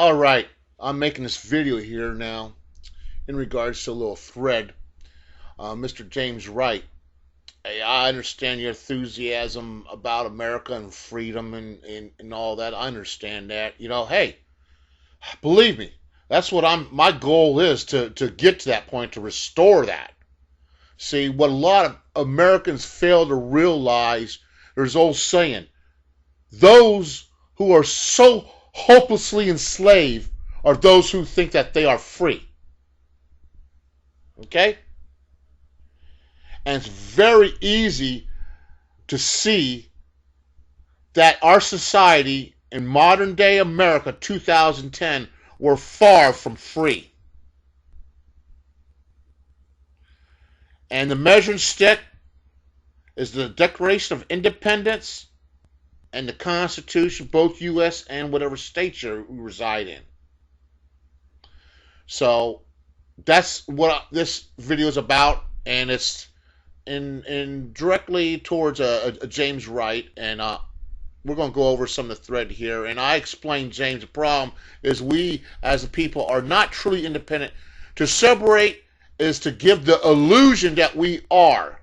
All right, I'm making this video here now in regards to a little thread. Mr. James Wright, hey, I understand your enthusiasm about America and freedom and all that. I understand that. Hey, believe me, that's what my goal is to get to that point, to restore that. See, what a lot of Americans fail to realize, there's old saying, those who are so hopelessly enslaved are those who think that they are free. Okay? And it's very easy to see that our society in modern day America 2010 were far from free. And the measuring stick is the Declaration of Independence and the Constitution, both U.S. and whatever state you reside in. So that's what this video is about, and it's in directly towards a James Wright, and we're going to go over some of the thread here. And I explained, James, the problem is we as a people are not truly independent. To separate is to give the illusion that we are.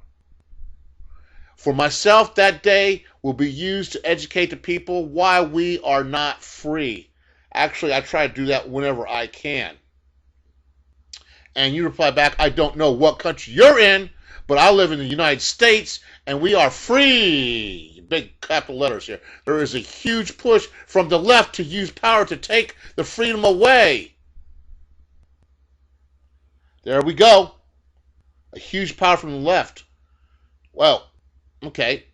For myself, that day will be used to educate the people why we are not free. Actually, I try to do that whenever I can. And you reply back, I don't know what country you're in, but I live in the United States, and we are free. Big capital letters here. There is a huge push from the left to use power to take the freedom away. There we go. A huge power from the left. Well, okay,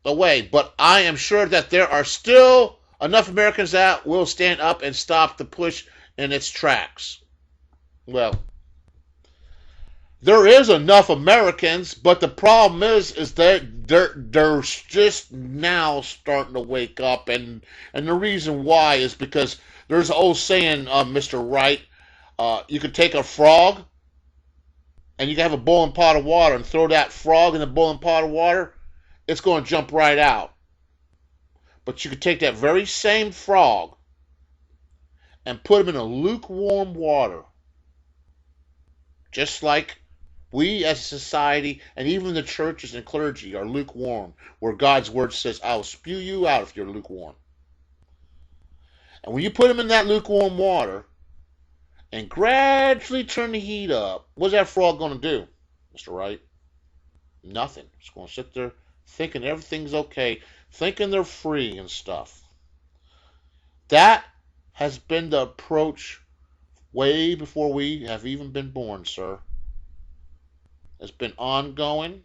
away. But I am sure that there are still enough Americans that will stand up and stop the push in its tracks. Well, there is enough Americans, but the problem is that they're just now starting to wake up, and the reason why is because there's an old saying, Mr. Wright, you could take a frog and you can have a boiling pot of water and throw that frog in the boiling pot of water, it's going to jump right out. But you could take that very same frog and put him in a lukewarm water, just like we as a society and even the churches and clergy are lukewarm, where God's word says, I'll spew you out if you're lukewarm. And when you put him in that lukewarm water and gradually turn the heat up, what's that frog going to do, Mr. Wright? Nothing. It's going to sit there thinking everything's okay, thinking they're free and stuff. That has been the approach way before we have even been born, sir. It's been ongoing.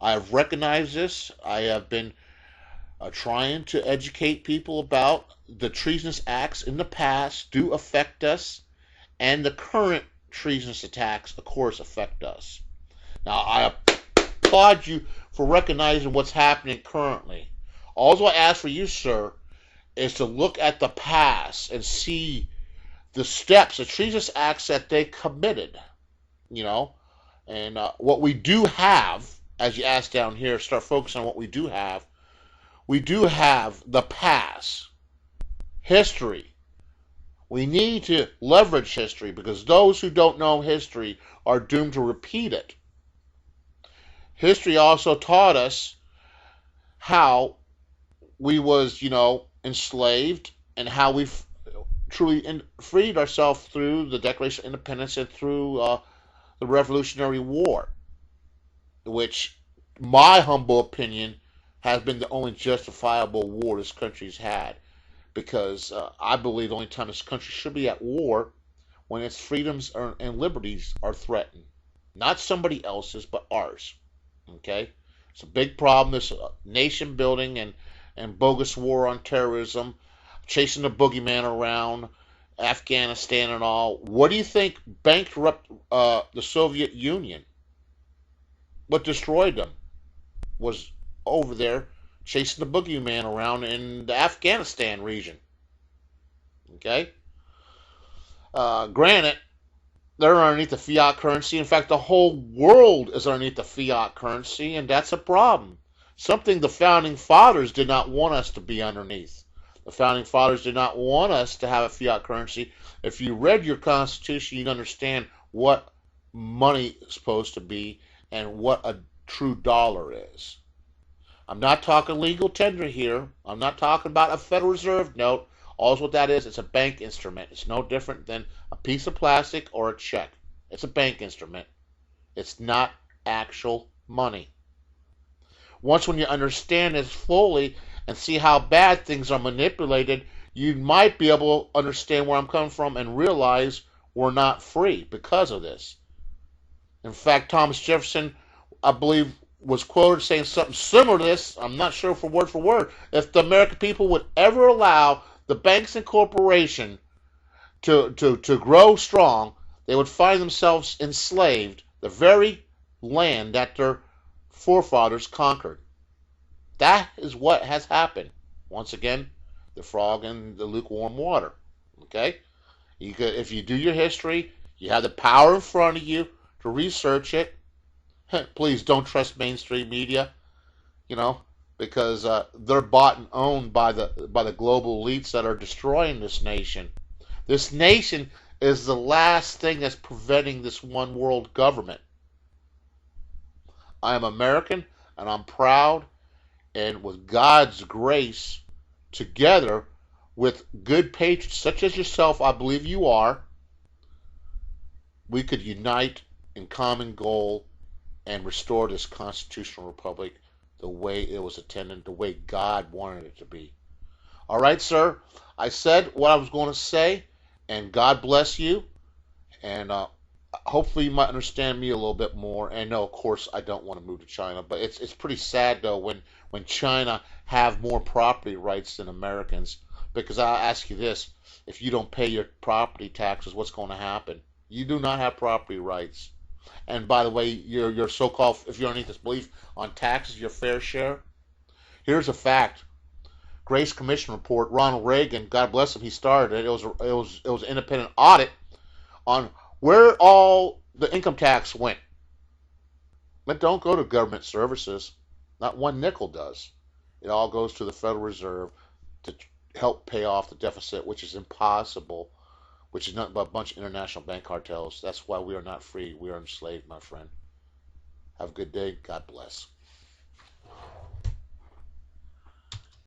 I have recognized this. I have been trying to educate people about the treasonous acts in the past do affect us, and the current treasonous attacks, of course, affect us. Now, I applaud you for recognizing what's happening currently. All I ask for you, sir, is to look at the past and see the steps, the treasonous acts that they committed, and what we do have, as you asked down here, start focusing on what we do have. We do have the past, history. We need to leverage history, because those who don't know history are doomed to repeat it. History also taught us how we was, enslaved, and how we've truly freed ourselves through the Declaration of Independence and through the Revolutionary War, which, my humble opinion, has been the only justifiable war this country's had, because I believe the only time this country should be at war when its freedoms and liberties are threatened. Not somebody else's, but ours. Okay? It's a big problem, this nation building and bogus war on terrorism, chasing the boogeyman around, Afghanistan and all. What do you think bankrupted the Soviet Union? What destroyed them was over there chasing the boogeyman around in the Afghanistan region. Okay? Granted, they're underneath the fiat currency. In fact, the whole world is underneath the fiat currency, and that's a problem. Something the founding fathers did not want us to be underneath. The founding fathers did not want us to have a fiat currency. If you read your Constitution, you'd understand what money is supposed to be and what a true dollar is. I'm not talking legal tender here. I'm not talking about a Federal Reserve note. All what that is, it's a bank instrument. It's no different than a piece of plastic or a check. It's a bank instrument. It's not actual money. Once when you understand this fully and see how bad things are manipulated, you might be able to understand where I'm coming from and realize we're not free because of this. In fact, Thomas Jefferson, I believe, was quoted saying something similar to this. I'm not sure for word. If the American people would ever allow the banks and corporation to grow strong, they would find themselves enslaved, the very land that their forefathers conquered. That is what has happened. Once again, the frog in the lukewarm water. Okay? If you do your history, you have the power in front of you to research it. Please don't trust mainstream media, because they're bought and owned by the global elites that are destroying this nation. This nation is the last thing that's preventing this one world government. I am American, and I'm proud, and with God's grace, together with good patriots such as yourself, I believe you are, we could unite in common goal and restore this constitutional republic the way it was intended, the way God wanted it to be. All right, sir. I said what I was going to say, and God bless you. And hopefully you might understand me a little bit more. And no, of course, I don't want to move to China, but it's pretty sad though when China have more property rights than Americans. Because I'll ask you this: if you don't pay your property taxes, what's going to happen? You do not have property rights. And by the way, your so-called, if you're underneath this belief on taxes, your fair share. Here's a fact: Grace Commission report. Ronald Reagan, God bless him, he started it. It was an independent audit on where all the income tax went. It don't go to government services. Not one nickel does. It all goes to the Federal Reserve to help pay off the deficit, which is impossible, which is nothing but a bunch of international bank cartels. That's why we are not free. We are enslaved, my friend. Have a good day. God bless.